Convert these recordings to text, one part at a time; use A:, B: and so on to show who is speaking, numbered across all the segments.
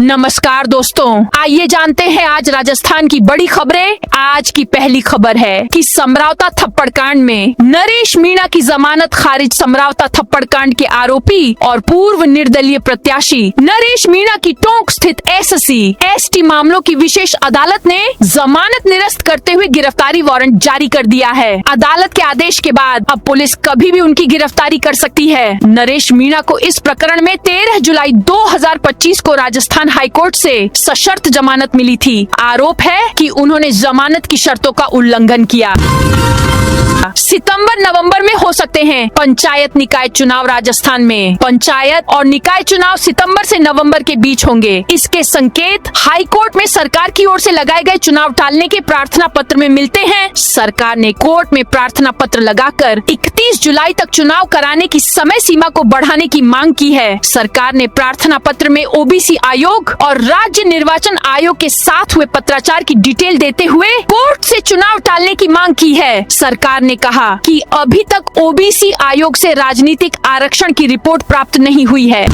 A: नमस्कार दोस्तों, आइए जानते हैं आज राजस्थान की बड़ी खबरें। आज की पहली खबर है कि समरावता थप्पड़ कांड में नरेश मीणा की जमानत खारिज। समरावता थप्पड़ कांड के आरोपी और पूर्व निर्दलीय प्रत्याशी नरेश मीणा की टोंक स्थित SC/ST मामलों की विशेष अदालत ने जमानत निरस्त करते हुए गिरफ्तारी वारंट जारी कर दिया है। अदालत के आदेश के बाद अब पुलिस कभी भी उनकी गिरफ्तारी कर सकती है। नरेश मीणा को इस प्रकरण में 13 जुलाई 2025 को राजस्थान हाईकोर्ट से सशर्त जमानत मिली थी। आरोप है कि उन्होंने जमानत की शर्तों का उल्लंघन किया। सितंबर नवंबर में हो सकते हैं पंचायत निकाय चुनाव। राजस्थान में पंचायत और निकाय चुनाव सितंबर से नवंबर के बीच होंगे। इसके संकेत हाईकोर्ट में सरकार की ओर से लगाए गए चुनाव टालने के प्रार्थना पत्र में मिलते हैं। सरकार ने कोर्ट में प्रार्थना पत्र लगाकर 31 जुलाई तक चुनाव कराने की समय सीमा को बढ़ाने की मांग की है। सरकार ने प्रार्थना पत्र में OBC आयोग और राज्य निर्वाचन आयोग के साथ हुए पत्राचार की डिटेल देते हुए कोर्ट से चुनाव टालने की मांग की है। सरकार ने कहा कि अभी तक OBC आयोग से राजनीतिक आरक्षण की रिपोर्ट प्राप्त नहीं हुई है।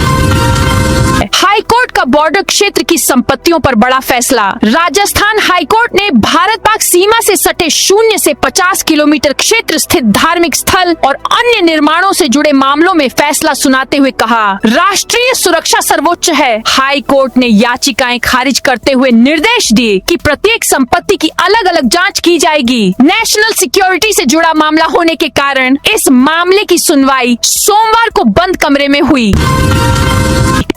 A: हाईकोर्ट का बॉर्डर क्षेत्र की संपत्तियों पर बड़ा फैसला। राजस्थान हाईकोर्ट ने भारत पाक सीमा से सटे 0 से 50 किलोमीटर क्षेत्र स्थित धार्मिक स्थल और अन्य निर्माणों से जुड़े मामलों में फैसला सुनाते हुए कहा, राष्ट्रीय सुरक्षा सर्वोच्च है। हाईकोर्ट ने याचिकाएं खारिज करते हुए निर्देश दिए कि प्रत्येक संपत्ति की अलग अलग जांच की जाएगी। नेशनल सिक्योरिटी से जुड़ा मामला होने के कारण इस मामले की सुनवाई सोमवार को बंद कमरे में हुई।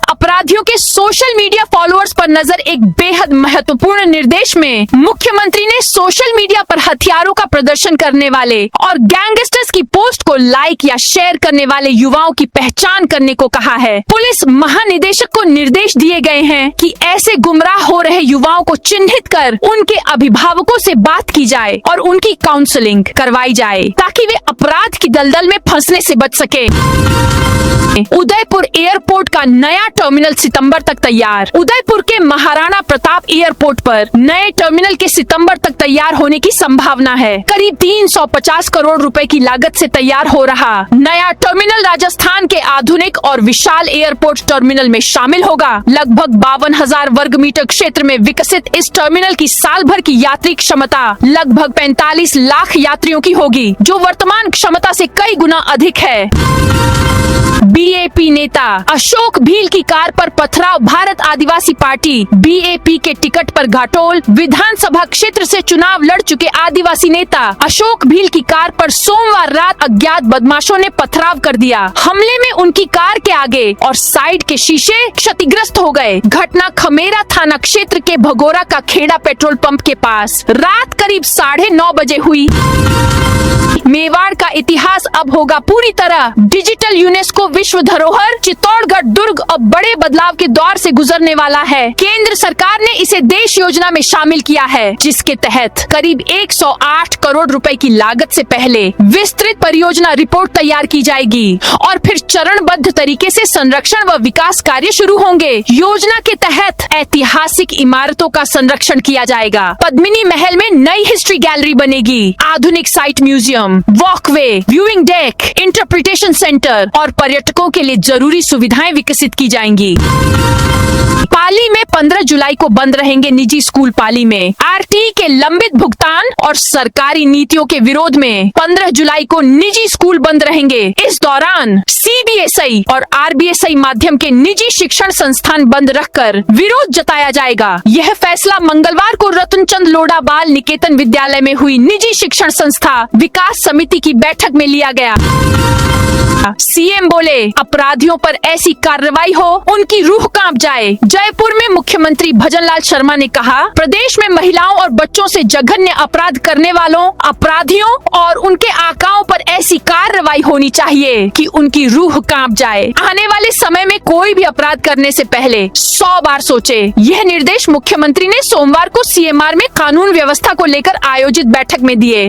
A: अपराधियों के सोशल मीडिया फॉलोअर्स पर नजर। एक बेहद महत्वपूर्ण निर्देश में मुख्यमंत्री ने सोशल मीडिया पर हथियारों का प्रदर्शन करने वाले और गैंगस्टर्स की पोस्ट को लाइक या शेयर करने वाले युवाओं की पहचान करने को कहा है। पुलिस महानिदेशक को निर्देश दिए गए हैं कि ऐसे गुमराह हो रहे युवाओं को चिन्हित कर उनके अभिभावकों से बात की जाए और उनकी काउंसलिंग करवाई जाए ताकि वे अपराध की दलदल में फंसने से बच सके। उदयपुर एयरपोर्ट का नया टर्मिनल सितंबर तक तैयार। उदयपुर के महाराणा प्रताप एयरपोर्ट पर नए टर्मिनल के सितंबर तक तैयार होने की संभावना है। करीब 350 करोड़ रुपए की लागत से तैयार हो रहा नया टर्मिनल राजस्थान के आधुनिक और विशाल एयरपोर्ट टर्मिनल में शामिल होगा। लगभग 52,000 वर्ग मीटर क्षेत्र में विकसित इस टर्मिनल की साल भर की यात्री क्षमता लगभग 45 लाख यात्रियों की होगी, जो वर्तमान क्षमता से कई गुना अधिक है। BAP नेता अशोक भील की कार पर पथराव। भारत आदिवासी पार्टी BAP के टिकट पर घाटोल। विधानसभा क्षेत्र से चुनाव लड़ चुके आदिवासी नेता अशोक भील की कार पर सोमवार रात अज्ञात बदमाशों ने पथराव कर दिया। हमले में उनकी कार के आगे और साइड के शीशे क्षतिग्रस्त हो गए। घटना खमेरा थाना क्षेत्र के भगोरा का खेड़ा पेट्रोल पंप के पास रात करीब 9:30 बजे हुई। मेवाड़ का इतिहास अब होगा पूरी तरह डिजिटल। यूनेस्को विश्व धरोहर चित्तौड़गढ़ दुर्ग अब बड़े बदलाव के दौर से गुजरने वाला है। केंद्र सरकार ने इसे देश योजना में शामिल किया है, जिसके तहत करीब 108 करोड़ रुपए की लागत से पहले विस्तृत परियोजना रिपोर्ट तैयार की जाएगी और फिर चरणबद्ध तरीके से संरक्षण व विकास कार्य शुरू होंगे। योजना के तहत ऐतिहासिक इमारतों का संरक्षण किया जाएगा। पद्मिनी महल में नई हिस्ट्री गैलरी बनेगी। आधुनिक site museum, walkway, viewing deck, interpretation centre और पर्यटकों के लिए जरूरी सुविधाएं विकसित की जाएंगी। पाली में 15 जुलाई को बंद रहेंगे निजी स्कूल। पाली में RTE के लंबित भुगतान और सरकारी नीतियों के विरोध में 15 जुलाई को निजी स्कूल बंद रहेंगे। इस दौरान CBSI और RBSI माध्यम के निजी शिक्षण संस्थान बंद रखकर विरोध जताया जाएगा। यह फैसला मंगलवार को रतनचंद लोढ़ा बाल निकेतन विद्यालय में हुई निजी शिक्षण संस्था विकास समिति की बैठक में लिया गया। CM बोले, अपराधियों पर ऐसी कार्रवाई हो उनकी रूह कांप जाए। जयपुर में मुख्यमंत्री भजनलाल शर्मा ने कहा, प्रदेश में महिलाओं और बच्चों से जघन्य अपराध करने वालों, अपराधियों और उनके आकाओं पर ऐसी कार्रवाई होनी चाहिए कि उनकी रूह कांप जाए। आने वाले समय में कोई भी अपराध करने से पहले 100 बार सोचे। यह निर्देश मुख्यमंत्री ने सोमवार को CMR में कानून व्यवस्था को लेकर आयोजित बैठक में दिए।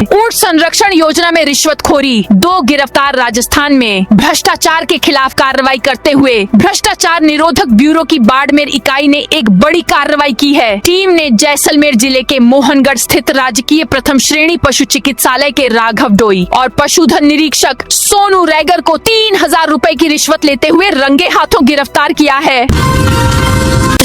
A: ऊंट संरक्षण योजना में रिश्वतखोरी, 2 गिरफ्तार। राजस्थान में भ्रष्टाचार के खिलाफ कार्रवाई करते हुए भ्रष्टाचार निरोधक ब्यूरो की बाड़मेर इकाई ने एक बड़ी कार्रवाई की है। टीम ने जैसलमेर जिले के मोहनगढ़ स्थित राजकीय प्रथम श्रेणी पशु चिकित्सालय के राघव डोई और पशुधन निरीक्षक सोनू रैगर को 3,000 रुपए की रिश्वत लेते हुए रंगे हाथों गिरफ्तार किया है।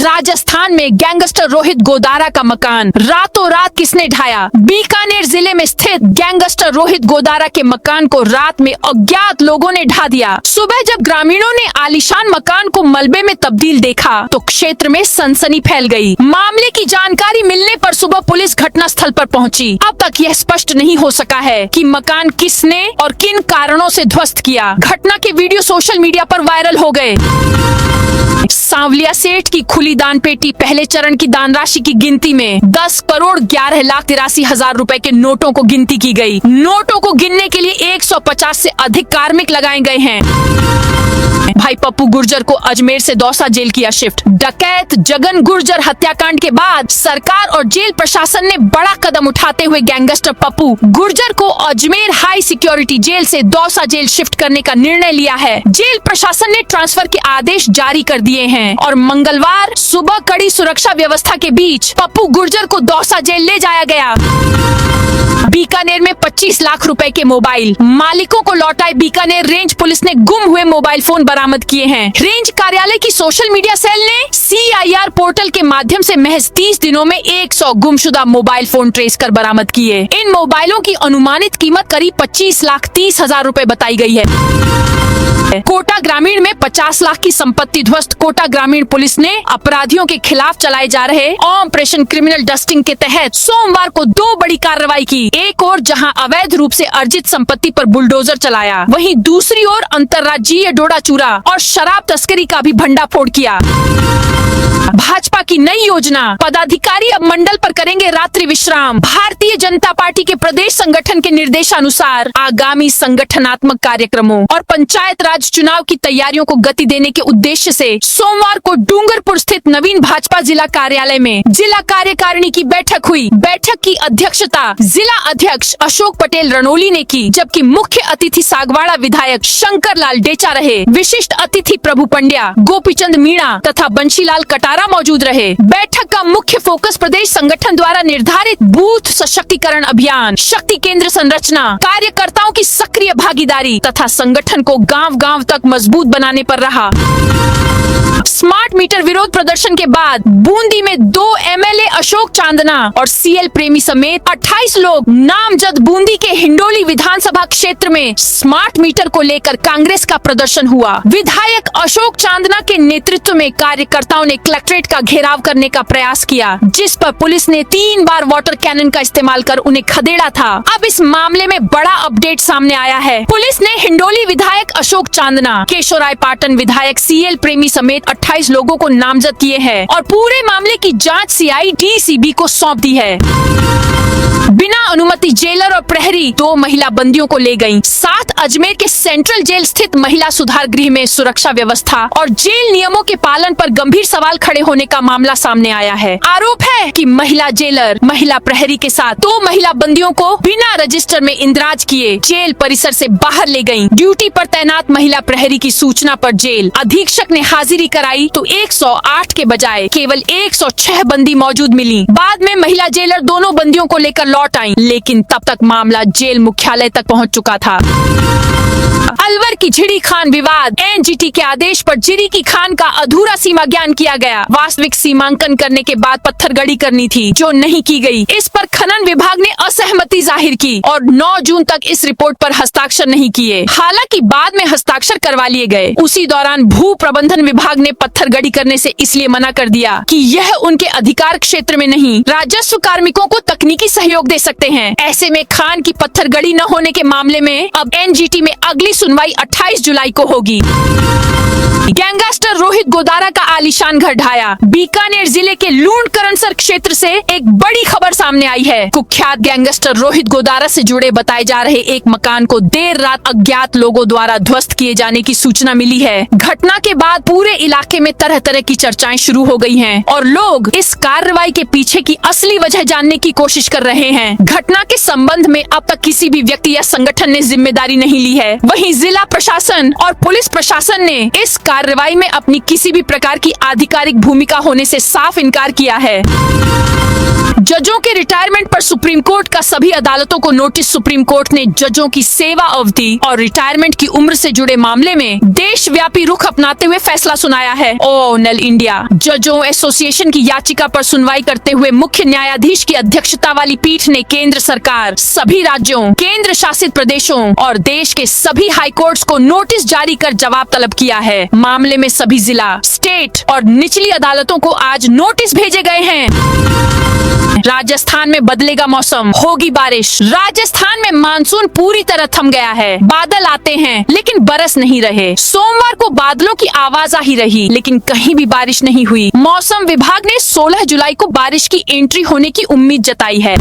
A: राजस्थान में गैंगस्टर रोहित गोदारा का मकान रातों रात किसने ढाया? बीकानेर जिले में स्थित गैंगस्टर रोहित गोदारा के मकान को रात में अज्ञात लोगों ने ढा दिया। सुबह जब ग्रामीणों ने आलीशान मकान को मलबे में तब्दील देखा तो क्षेत्र में सनसनी फैल गई। मामले की जानकारी मिलने पर सुबह पुलिस घटनास्थल पर पहुंची। अब तक यह स्पष्ट नहीं हो सका है कि मकान किसने और किन कारणों से ध्वस्त किया। घटना के वीडियो सोशल मीडिया पर वायरल हो गए। सांवलिया सेठ की खुली दान पेटी पहले चरण की दान राशि की गिनती में 10,11,83,000 रुपए के नोटों को गिनती की गई। नोटों को गिनने के लिए 150 से अधिक कार्मिक लगाए गए हैं। भाई पप्पू गुर्जर को अजमेर से दौसा जेल किया शिफ्ट। डकैत जगन गुर्जर हत्याकांड के बाद सरकार और जेल प्रशासन ने बड़ा कदम उठाते हुए गैंगस्टर पप्पू गुर्जर को अजमेर हाई सिक्योरिटी जेल से दौसा जेल शिफ्ट करने का निर्णय लिया है। जेल प्रशासन ने ट्रांसफर के आदेश जारी कर दिए हैं और मंगलवार सुबह कड़ी सुरक्षा व्यवस्था के बीच पप्पू गुर्जर को दौसा जेल ले जाया गया। बीकानेर में 25 लाख रुपए के मोबाइल मालिकों को लौटाए। बीकानेर रेंज पुलिस ने गुम हुए मोबाइल फोन बरामद किए हैं। रेंज कार्यालय की सोशल मीडिया सेल ने CIR पोर्टल के माध्यम से महज 30 दिनों में 100 गुमशुदा मोबाइल फोन ट्रेस कर बरामद किए। इन मोबाइलों की अनुमानित कीमत करीब 25,30,000 रुपए बताई गई है। कोटा ग्रामीण में 50 लाख की संपत्ति ध्वस्त। कोटा ग्रामीण पुलिस ने अपराधियों के खिलाफ चलाए जा रहे ऑपरेशन क्रिमिनल डस्टिंग के तहत सोमवार को 2 बड़ी कार्रवाई की। एक ओर जहां अवैध रूप से अर्जित संपत्ति पर बुलडोजर चलाया, वहीं दूसरी ओर अंतर्राज्यीय डोडा चूरा और शराब तस्करी का भी भंडाफोड़ किया। भाजपा की नई योजना, पदाधिकारी अब मंडल पर करेंगे रात्रि विश्राम। भारतीय जनता पार्टी के प्रदेश संगठन के निर्देशानुसार आगामी संगठनात्मक कार्यक्रमों और पंचायत राज चुनाव की तैयारियों को गति देने के उद्देश्य से सोमवार को डूंगरपुर स्थित नवीन भाजपा जिला कार्यालय में जिला कार्यकारिणी की बैठक हुई। बैठक की अध्यक्षता जिला अध्यक्ष अशोक पटेल रणोली ने की, जबकि मुख्य अतिथि सागवाड़ा विधायक शंकर लाल डेचा रहे। विशिष्ट अतिथि प्रभु पंड्या, गोपीचंद मीणा तथा बंशीलाल कटारा मौजूद रहे। बैठक का मुख्य फोकस प्रदेश संगठन द्वारा निर्धारित बूथ सशक्तिकरण अभियान, शक्ति केंद्र संरचना, कार्यकर्ताओं की सक्रिय भागीदारी तथा संगठन को गांव-गांव तक मजबूत बनाने पर रहा। स्मार्ट मीटर विरोध प्रदर्शन के बाद बूंदी में 2 MLA अशोक चांदना और CL प्रेमी समेत 28 लोग नामजद बूंदी के हिंडोली विधानसभा क्षेत्र में स्मार्ट मीटर को लेकर कांग्रेस का प्रदर्शन हुआ। विधायक अशोक चांदना के नेतृत्व में कार्यकर्ताओं ने कलेक्ट्रेट का घेराव करने का प्रयास किया, जिस पर पुलिस ने 3 बार वाटर कैनन का इस्तेमाल कर उन्हें खदेड़ा था। अब इस मामले में बड़ा अपडेट सामने आया है। पुलिस ने हिंडोली विधायक अशोक चांदना, केशोराय पाटन विधायक CL प्रेमी समेत 28 लोगों को नामजद किए हैं और पूरे मामले की जांच CIDCB को सौंप दी है। बिना अनुमति जेलर और प्रहरी 2 महिला बंदियों को ले गयी। 7 अजमेर के सेंट्रल जेल स्थित महिला सुधार गृह में सुरक्षा व्यवस्था और जेल नियमों के पालन पर गंभीर सवाल खड़े होने का मामला सामने आया है। आरोप है कि महिला जेलर महिला प्रहरी के साथ 2 महिला बंदियों को बिना रजिस्टर में इंदराज किए जेल परिसर से बाहर ले गयी। ड्यूटी पर तैनात महिला प्रहरी की सूचना पर जेल अधीक्षक ने हाजिरी कराई तो 108 के बजाय केवल 106 बंदी मौजूद मिली। बाद में महिला जेलर दोनों बंदियों को लेकर लौट आई, लेकिन तब तक मामला जेल मुख्यालय तक पहुंच चुका था। अलवर की झिड़ी खान विवाद, NGT के आदेश पर झिड़ी की खान का अधूरा सीमा ज्ञान किया गया। वास्तविक सीमांकन करने के बाद पत्थरगड़ी करनी थी, जो नहीं की गई। इस पर खनन विभाग ने असहमति जाहिर की और 9 जून तक इस रिपोर्ट पर हस्ताक्षर नहीं किए। हालांकि बाद में हस्ताक्षर करवा लिए गए। उसी दौरान भू प्रबंधन विभाग ने पत्थरगड़ी करने से इसलिए मना कर दिया कि यह उनके अधिकार क्षेत्र में नहीं, राजस्व कार्मिकों को तकनीकी सहयोग दे सकते हैं। ऐसे में खान की पत्थरगड़ी न होने के मामले में अब NGT में अगली सुनवाई 28 जुलाई को होगी। गैंगस्टर रोहित गोदारा का आलीशान घर ढाया। बीकानेर जिले के लूणकरणसर क्षेत्र से एक बड़ी खबर सामने आई है। कुख्यात गैंगस्टर रोहित गोदारा से जुड़े बताए जा रहे एक मकान को देर रात अज्ञात लोगों द्वारा ध्वस्त किए जाने की सूचना मिली है। घटना के बाद पूरे इलाके में तरह तरह की चर्चाएं शुरू हो गई हैं और लोग इस कार्रवाई के पीछे की असली वजह जानने की कोशिश कर रहे हैं। घटना के संबंध में अब तक किसी भी व्यक्ति या संगठन ने जिम्मेदारी नहीं ली है। वहीं जिला प्रशासन और पुलिस प्रशासन ने इस कार्रवाई में अपनी किसी भी प्रकार की आधिकारिक भूमिका होने से साफ इनकार किया है। जजों के रिटायरमेंट पर सुप्रीम कोर्ट का सभी अदालतों को नोटिस। सुप्रीम कोर्ट ने जजों की सेवा अवधि और रिटायरमेंट की उम्र से जुड़े मामले में देशव्यापी रुख अपनाते हुए फैसला सुनाया है। नल इंडिया जजों एसोसिएशन की याचिका पर सुनवाई करते हुए मुख्य न्यायाधीश की अध्यक्षता वाली पीठ ने केंद्र सरकार, सभी राज्यों, केंद्र शासित प्रदेशों और देश के सभी हाई कोर्ट्स को नोटिस जारी कर जवाब तलब किया है। मामले में सभी जिला, स्टेट और निचली अदालतों को आज नोटिस भेजे गए हैं। राजस्थान में बदलेगा मौसम, होगी बारिश। राजस्थान में मानसून पूरी तरह थम गया है। बादल आते हैं लेकिन बरस नहीं रहे। सोमवार को बादलों की आवाजाही रही लेकिन कहीं भी बारिश नहीं हुई। मौसम विभाग ने 16 जुलाई को बारिश की एंट्री होने की उम्मीद जताई है।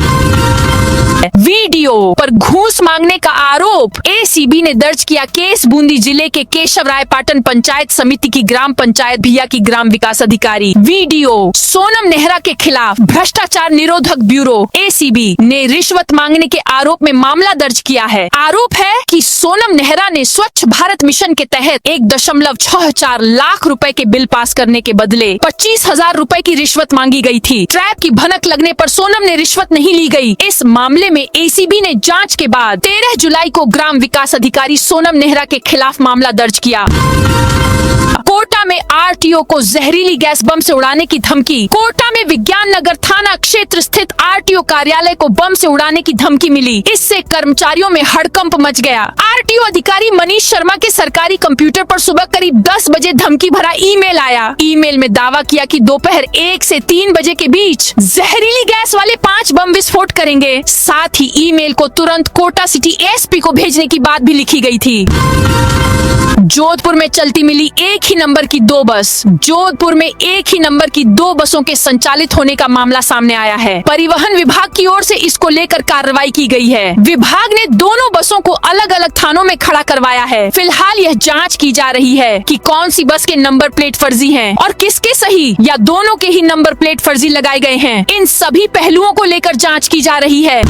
A: वीडियो पर घूस मांगने का आरोप, एसीबी ने दर्ज किया केस। बूंदी जिले के केशवरायपाटन पंचायत समिति की ग्राम पंचायत भिया की ग्राम विकास अधिकारी। वीडियो, सोनम नेहरा के खिलाफ भ्रष्टाचार निरोधक ब्यूरो एसीबी ने रिश्वत मांगने के आरोप में मामला दर्ज किया है। आरोप है कि सोनम नेहरा ने स्वच्छ भारत मिशन के तहत 1.64 लाख रुपए के बिल पास करने के बदले 25,000 रुपए की रिश्वत मांगी गई थी। ट्रैप की भनक लगने पर सोनम ने रिश्वत नहीं ली गई। इस मामले में एसीबी ने जांच के बाद 13 जुलाई को ग्राम विकास अधिकारी सोनम नेहरा के खिलाफ मामला दर्ज किया। कोटा में आरटीओ को जहरीली गैस बम से उड़ाने की धमकी। कोटा में विज्ञान नगर थाना क्षेत्र स्थित आरटीओ कार्यालय को बम से उड़ाने की धमकी मिली। इससे कर्मचारियों में हड़कंप मच गया। आरटीओ अधिकारी मनीष शर्मा के सरकारी कंप्यूटर पर सुबह करीब 10 बजे धमकी भरा ईमेल आया। ईमेल में दावा किया कि दोपहर 1 से 3 बजे के बीच जहरीली गैस वाले 5 बम विस्फोट करेंगे। साथ ही ईमेल को तुरंत कोटा सिटी एसपी को भेजने की बात भी लिखी गई थी। जोधपुर में चलती मिली एक ही नंबर की 2 बस। जोधपुर में एक ही नंबर की 2 बसों के संचालित होने का मामला सामने आया है। परिवहन विभाग की ओर से इसको लेकर कार्रवाई की गई है। विभाग ने दोनों बसों को अलग अलग थानों में खड़ा करवाया है। फिलहाल यह जांच की जा रही है कि कौन सी बस के नंबर प्लेट फर्जी हैं और किसके सही या दोनों के ही नंबर प्लेट फर्जी लगाए गए हैं। इन सभी पहलुओं को लेकर जांच की जा रही है।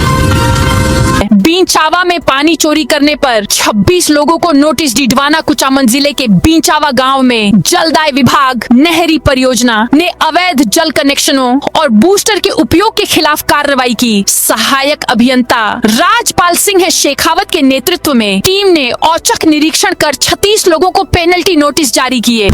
A: बींचावा में पानी चोरी करने पर 26 लोगों को नोटिस। डिडवाना कुचामन जिले के बींचावा गांव में जलदाय विभाग नहरी परियोजना ने अवैध जल कनेक्शनों और बूस्टर के उपयोग के खिलाफ कार्रवाई की। सहायक अभियंता राजपाल सिंह शेखावत के नेतृत्व में टीम ने औचक निरीक्षण कर 36 लोगों को पेनल्टी नोटिस जारी किए।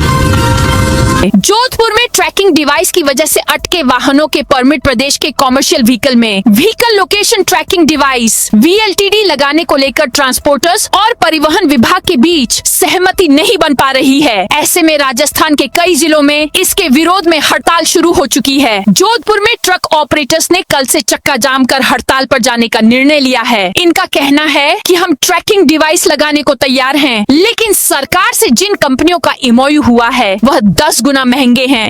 A: जोधपुर में ट्रैकिंग डिवाइस की वजह से अटके वाहनों के परमिट प्रदेश के कॉमर्शियल व्हीकल में vehicle location tracking device VLTD लगाने को लेकर ट्रांसपोर्टर्स और परिवहन विभाग के बीच सहमति नहीं बन पा रही है। ऐसे में राजस्थान के कई जिलों में इसके विरोध में हड़ताल शुरू हो चुकी है। जोधपुर में ट्रक ऑपरेटर्स ने कल से चक्का जाम कर हड़ताल पर जाने का निर्णय लिया है। इनका कहना है कि हम ट्रैकिंग डिवाइस लगाने को तैयार हैं, लेकिन सरकार से जिन कंपनियों का MOU हुआ है वह 10 गुना महंगे हैं।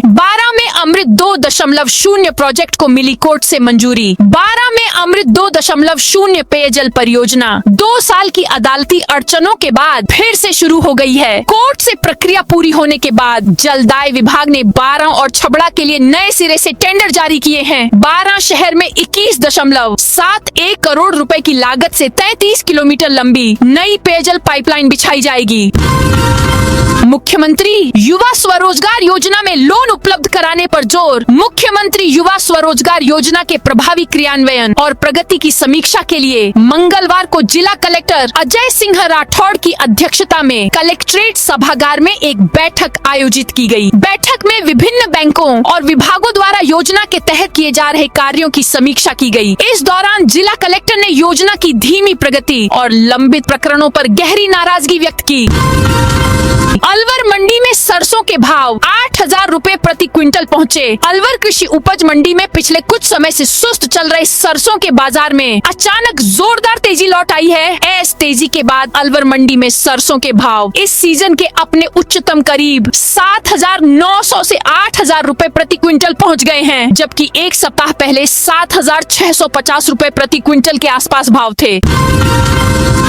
A: 12 में अमृत 2.0 प्रोजेक्ट को मिली कोर्ट से मंजूरी। 12 में अमृत 2.0 पेयजल परियोजना 2 साल की अदालती अड़चनों के बाद फिर से शुरू हो गई है। कोर्ट से प्रक्रिया पूरी होने के बाद जलदाय विभाग ने 12 और छबड़ा के लिए नए सिरे से टेंडर जारी किए हैं। 12 शहर में 21.71 करोड़ रुपए की लागत से 33 किलोमीटर लंबी नई पेयजल पाइपलाइन बिछाई जाएगी। मुख्यमंत्री युवा स्वरोजगार योजना में लोन उपलब्ध कराने पर जोर। मुख्यमंत्री युवा स्वरोजगार योजना के प्रभावी क्रियान्वयन और प्रगति की समीक्षा के लिए मंगलवार को जिला कलेक्टर अजय सिंह राठौड़ की अध्यक्षता में कलेक्ट्रेट सभागार में एक बैठक आयोजित की गई। बैठक में विभिन्न बैंकों और विभागों द्वारा योजना के तहत किए जा रहे कार्यों की समीक्षा की गई। इस दौरान जिला कलेक्टर ने योजना की धीमी प्रगति और लंबित प्रकरणों पर गहरी नाराजगी व्यक्त की। अलवर मंडी में सरसों के भाव 8,000 रुपए प्रति क्विंटल पहुँचे। अलवर कृषि उपज मंडी में पिछले कुछ समय से सुस्त चल रहे सरसों के बाजार में अचानक जोरदार तेजी लौट आई है। इस तेजी के बाद अलवर मंडी में सरसों के भाव इस सीजन के अपने उच्चतम करीब 7,900 से 8,000 रुपए प्रति क्विंटल पहुँच गए हैं, जबकि एक सप्ताह पहले 7,650 रुपए प्रति क्विंटल के आसपास भाव थे।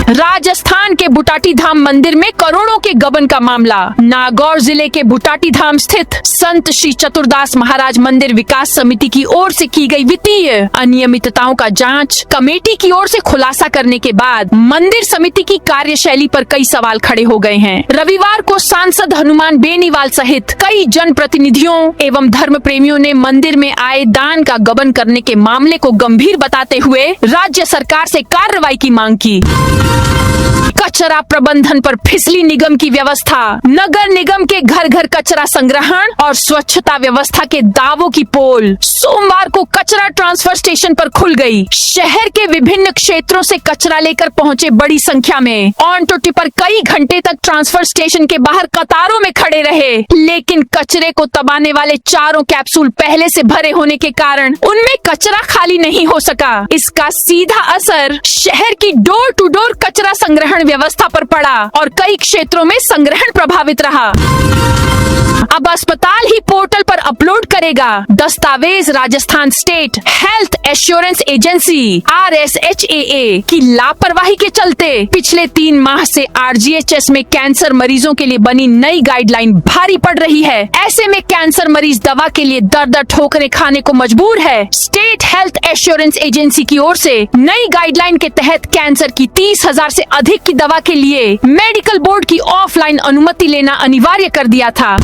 A: राजस्थान के बुटाटी धाम मंदिर में करोड़ों के गबन का मामला। नागौर जिले के बुटाटी धाम स्थित संत श्री चतुरदास महाराज मंदिर विकास समिति की ओर से की गई वित्तीय अनियमितताओं का जांच कमेटी की ओर से खुलासा करने के बाद मंदिर समिति की कार्यशैली पर कई सवाल खड़े हो गए हैं। रविवार को सांसद हनुमान बेनीवाल सहित कई जनप्रतिनिधियों एवं धर्म प्रेमियों ने मंदिर में आए दान का गबन करने के मामले को गंभीर बताते हुए राज्य सरकार से कार्रवाई की मांग की। कचरा प्रबंधन पर फिसली निगम की व्यवस्था, नगर निगम के घर घर कचरा संग्रहण और स्वच्छता व्यवस्था के दावों की पोल सोमवार को कचरा ट्रांसफर स्टेशन पर खुल गई। शहर के विभिन्न क्षेत्रों से कचरा लेकर पहुंचे बड़ी संख्या में ऑटो टिपर कई घंटे तक ट्रांसफर स्टेशन के बाहर कतारों में खड़े रहे, लेकिन कचरे को दबाने वाले चारों कैप्सूल पहले से भरे होने के कारण उनमें कचरा खाली नहीं हो सका। इसका सीधा असर शहर की डोर टू डोर कचरा संग्रहण व्यवस्था पर पड़ा और कई क्षेत्रों में संग्रहण प्रभावित रहा। अब अस्पताल ही पोर्टल पर अपलोड करेगा दस्तावेज। Rajasthan state health assurance agency RSHAA की लापरवाही के चलते पिछले 3 माह से RGHS में कैंसर मरीजों के लिए बनी नई गाइडलाइन भारी पड़ रही है। ऐसे में कैंसर मरीज दवा के लिए दर ठोकरें खाने को मजबूर है। स्टेट हेल्थ एश्योरेंस एजेंसी की ओर से नई गाइडलाइन के तहत कैंसर की 30,000 से अधिक की दवा के लिए मेडिकल बोर्ड की ऑफलाइन अनुमति लेना अनिवार्य कर दिया था।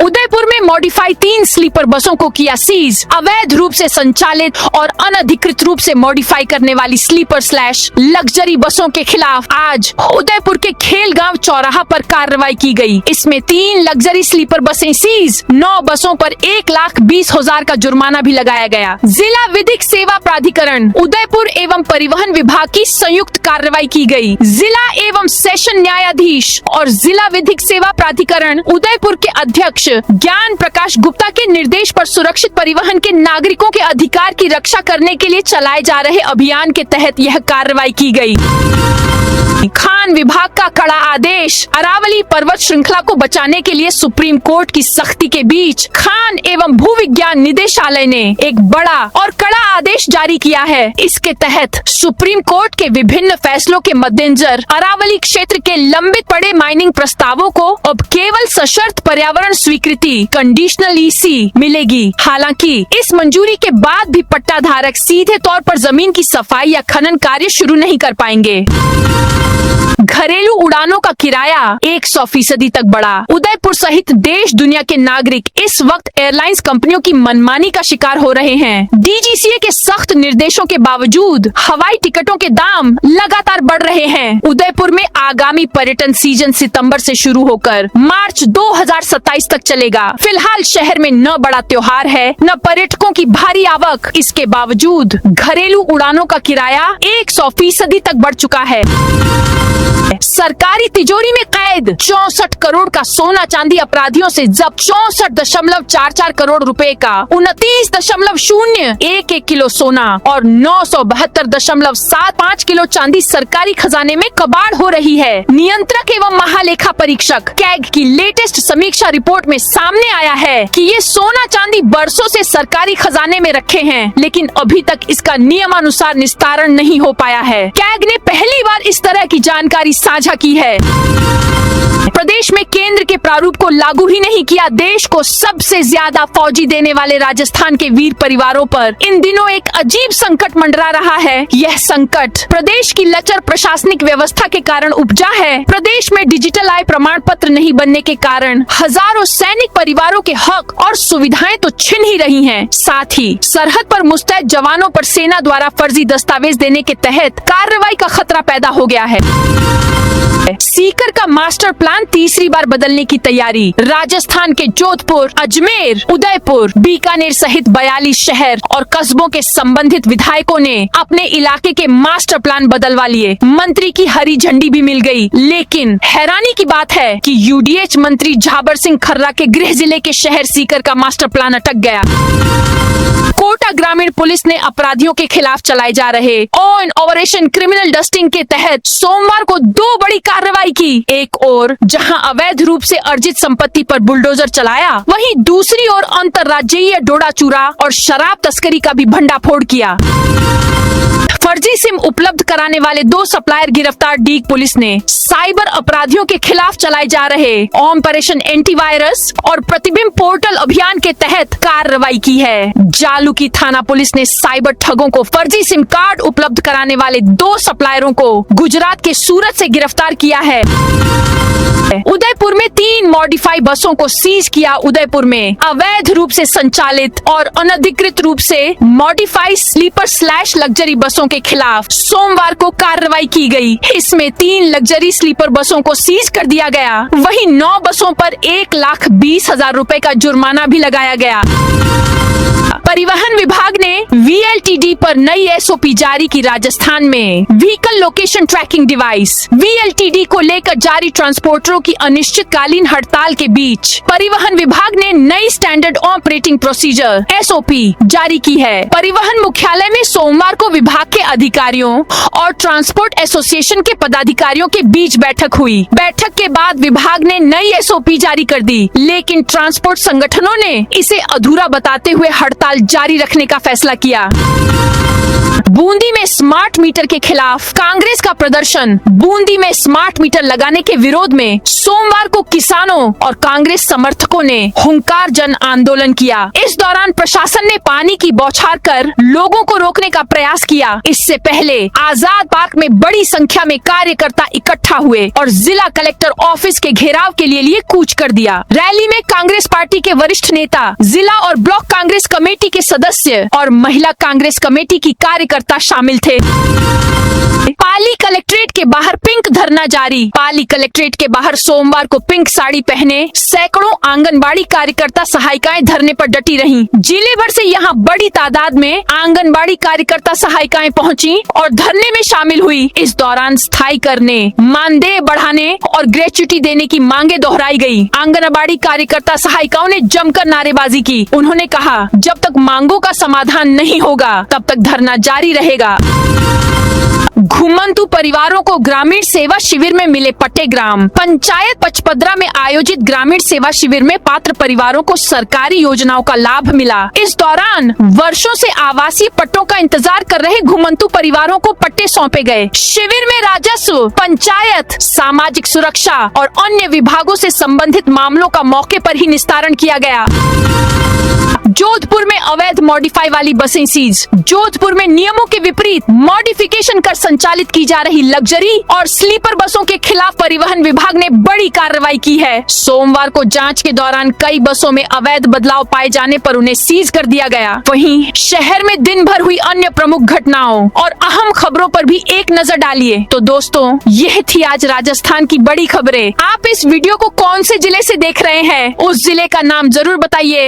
A: उदयपुर में मॉडिफाई 3 स्लीपर बसों को किया सीज। अवैध रूप से संचालित और अनधिकृत रूप से मॉडिफाई करने वाली स्लीपर / लग्जरी बसों के खिलाफ आज उदयपुर के खेलगांव चौराहा पर कार्रवाई की गई। इसमें 3 लग्जरी स्लीपर बसें सीज, 9 बसों पर 1,20,000 का जुर्माना भी लगाया गया। जिला विधिक सेवा प्राधिकरण उदयपुर एवं परिवहन विभाग की संयुक्त कार्रवाई की गई। जिला एवं सेशन न्यायाधीश और जिला विधिक सेवा प्राधिकरण उदयपुर के अध्यक्ष ज्ञान प्रकाश गुप्ता के निर्देश पर सुरक्षित परिवहन के नागरिकों के अधिकार की रक्षा करने के लिए चलाए जा रहे अभियान के तहत यह कार्रवाई की गई। खान विभाग का कड़ा आदेश। अरावली पर्वत श्रृंखला को बचाने के लिए सुप्रीम कोर्ट की सख्ती के बीच खान एवं भूविज्ञान निदेशालय ने एक बड़ा और कड़ा आदेश जारी किया है। इसके तहत सुप्रीम कोर्ट के विभिन्न फैसलों के मद्देनजर अरावली क्षेत्र के लंबित पड़े माइनिंग प्रस्तावों को अब केवल सशर्त पर्यावरण स्वीकृति कंडीशनल EC मिलेगी। हालांकि इस मंजूरी के बाद भी पट्टा धारक सीधे तौर पर जमीन की सफाई या खनन कार्य शुरू नहीं कर पाएंगे। घरेलू उड़ानों का किराया 100% तक बढ़ा। उदयपुर सहित देश दुनिया के नागरिक इस वक्त एयरलाइंस कंपनियों की मनमानी का शिकार हो रहे हैं। DGCA के सख्त निर्देशों के बावजूद हवाई टिकटों के दाम लगातार बढ़ रहे हैं। उदयपुर में आगामी पर्यटन सीजन सितंबर से शुरू होकर मार्च 2027 तक चलेगा। फिलहाल शहर में न बड़ा त्योहार है न पर्यटकों की भारी आवक। इसके बावजूद घरेलू उड़ानों का किराया 100% तक बढ़ चुका है। सरकारी तिजोरी में कैद 64 करोड़ का सोना चांदी अपराधियों से जब्त। 64.44 करोड़ रुपए का 29.01 किलो सोना और 972.75 किलो चांदी सरकारी खजाने में कबाड़ हो रही है। नियंत्रक एवं महालेखा परीक्षक कैग की लेटेस्ट समीक्षा रिपोर्ट में सामने आया है कि ये सोना चांदी बरसों से सरकारी खजाने में रखे हैं, लेकिन अभी तक इसका नियमानुसार निस्तारण नहीं हो पाया है। कैग ने पहली बार इस तरह की जानकारी साझा की है। प्रदेश में केंद्र के प्रारूप को लागू ही नहीं किया। देश को सबसे ज्यादा फौजी देने वाले राजस्थान के वीर परिवारों पर इन दिनों एक अजीब संकट मंडरा रहा है। यह संकट प्रदेश की लचर प्रशासनिक व्यवस्था के कारण उपजा है। प्रदेश में डिजिटल आय प्रमाण पत्र नहीं बनने के कारण हजारों सैनिक परिवारों के हक और सुविधाएं तो छिन ही रही हैं। साथ ही सरहद पर मुस्तैद जवानों पर सेना द्वारा फर्जी दस्तावेज देने के तहत कार्रवाई का खतरा पैदा हो गया है। सीकर का मास्टर प्लान तीसरी बार बदलने की तैयारी। राजस्थान के जोधपुर, अजमेर, उदयपुर, बीकानेर सहित 42 शहर और कस्बों के संबंधित विधायकों ने अपने इलाके के मास्टर प्लान बदलवा लिए। मंत्री की हरी झंडी भी मिल गई, लेकिन हैरानी की बात है कि UDH मंत्री झाबर सिंह खर्रा के गृह जिले के शहर सीकर का मास्टर प्लान अटक गया। कोटा ग्रामीण पुलिस ने अपराधियों के खिलाफ चलाए जा रहे ऑपरेशन क्रिमिनल डस्टिंग के तहत सोमवार को 2 बड़ी कार्रवाई की। एक ओर जहां अवैध रूप से अर्जित संपत्ति पर बुलडोजर चलाया, वहीं दूसरी ओर अंतर्राज्यीय डोडा चूरा और शराब तस्करी का भी भंडाफोड़ किया। फर्जी सिम उपलब्ध कराने वाले 2 सप्लायर गिरफ्तार। डीग पुलिस ने साइबर अपराधियों के खिलाफ चलाए जा रहे ऑपरेशन एंटीवायरस और प्रतिबिंब पोर्टल अभियान के तहत कार्रवाई की है। जालूकी थाना पुलिस ने साइबर ठगों को फर्जी सिम कार्ड उपलब्ध कराने वाले 2 सप्लायरों को गुजरात के सूरत से गिरफ्तार किया है। उदयपुर में 3 मॉडिफाई बसों को सीज किया। उदयपुर में अवैध रूप से संचालित और अनधिकृत रूप से मॉडिफाई स्लीपर / लग्जरी बसों के खिलाफ सोमवार को कार्रवाई की गई। इसमें 3 लग्जरी स्लीपर बसों को सीज कर दिया गया। वहीं 9 बसों पर 1,20,000 रुपए का जुर्माना भी लगाया गया। परिवहन विभाग ने VLTD पर नई SOP जारी की। राजस्थान में vehicle location tracking device VLTD को लेकर जारी ट्रांसपोर्टरों की अनिश्चितकालीन हड़ताल के बीच परिवहन विभाग ने नई स्टैंडर्ड ऑपरेटिंग प्रोसीजर SOP जारी की है। परिवहन मुख्यालय में सोमवार को विभाग के अधिकारियों और ट्रांसपोर्ट एसोसिएशन के पदाधिकारियों के बीच बैठक हुई। बैठक के बाद विभाग ने नई SOP जारी कर दी, लेकिन ट्रांसपोर्ट संगठनों ने इसे अधूरा बताते हुए हड़ताल जारी रखने का फैसला किया। बूंदी में स्मार्ट मीटर के खिलाफ कांग्रेस का प्रदर्शन। बूंदी में स्मार्ट मीटर लगाने के विरोध में सोमवार को किसानों और कांग्रेस समर्थकों ने हुंकार जन आंदोलन किया। इस दौरान प्रशासन ने पानी की बौछार कर लोगों को रोकने का प्रयास किया। इससे पहले आजाद पार्क में बड़ी संख्या में कार्यकर्ता इकट्ठा हुए और जिला कलेक्टर ऑफिस के घेराव के लिए कूच कर दिया। रैली में कांग्रेस पार्टी के वरिष्ठ नेता, जिला और ब्लॉक कांग्रेस कमेटी के सदस्य और महिला कांग्रेस कमेटी की कार्यकर्ता शामिल थे। पाली कलेक्ट्रेट के बाहर पिंक धरना जारी। पाली कलेक्ट्रेट के बाहर सोमवार को पिंक साड़ी पहने सैकड़ों आंगनबाड़ी कार्यकर्ता सहायिकाएं धरने पर डटी रहीं। जिले भर से यहां बड़ी तादाद में आंगनबाड़ी कार्यकर्ता सहायिकाएं पहुंची और धरने में शामिल हुई। इस दौरान स्थायी करने, मानदेय बढ़ाने और ग्रेच्युटी देने की मांगे दोहराई गई। आंगनबाड़ी कार्यकर्ता सहायिकाओं ने जमकर नारेबाजी की। उन्होंने कहा, जब तक मांगों का समाधान नहीं होगा तब तक धरना जारी रहेगा। घुमंतु परिवारों को ग्रामीण सेवा शिविर में मिले पट्टे। ग्राम पंचायत पचपदरा में आयोजित ग्रामीण सेवा शिविर में पात्र परिवारों को सरकारी योजनाओं का लाभ मिला। इस दौरान वर्षों से आवासीय पट्टों का इंतजार कर रहे घुमंतु परिवारों को पट्टे सौंपे गए। शिविर में राजस्व, पंचायत, सामाजिक सुरक्षा और अन्य विभागों से संबंधित मामलों का मौके पर ही निस्तारण किया गया। जोधपुर में अवैध मॉडिफाई वाली बसें सीज। जोधपुर में नियमों के विपरीत मॉडिफिकेशन कर संचालित की जा रही लग्जरी और स्लीपर बसों के खिलाफ परिवहन विभाग ने बड़ी कार्रवाई की है। सोमवार को जांच के दौरान कई बसों में अवैध बदलाव पाए जाने पर उन्हें सीज कर दिया गया। वहीं शहर में दिन भर हुई अन्य प्रमुख घटनाओं और अहम खबरों पर भी एक नजर डालिए। तो दोस्तों, यह थी आज राजस्थान की बड़ी खबरें। आप इस वीडियो को कौन से जिले से देख रहे हैं, उस जिले का नाम जरूर बताइए।